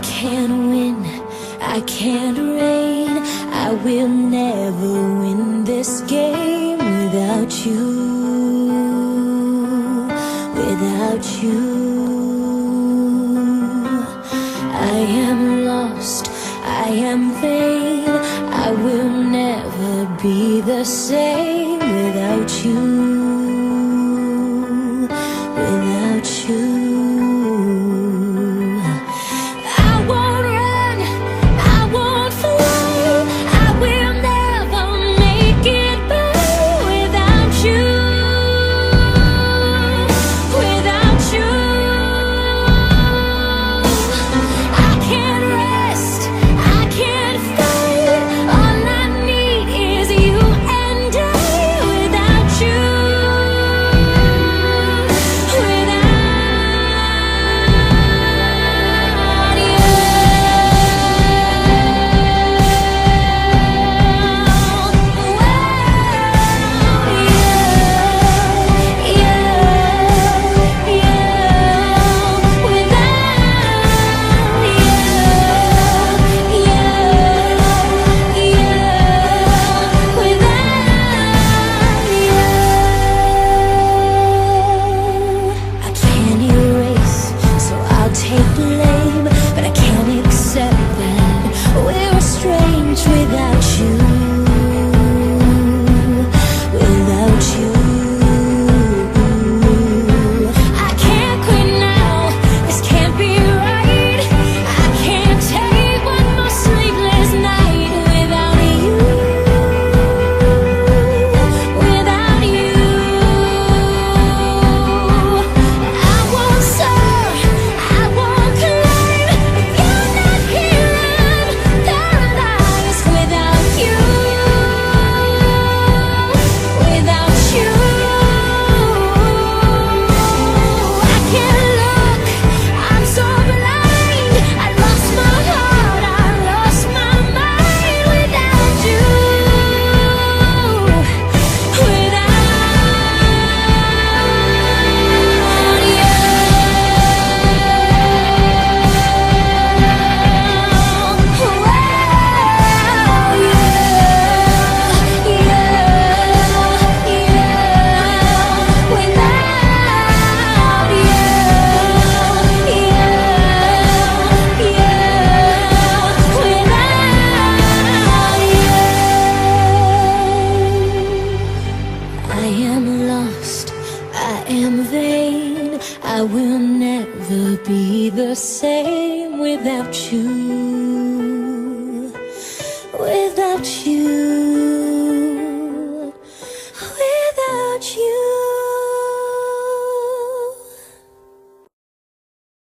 can't win, I can't reign. I will never win this game without you, without you. I am lost, I am vain. I will never be the same without you, without you. I will never be the same without you, without you.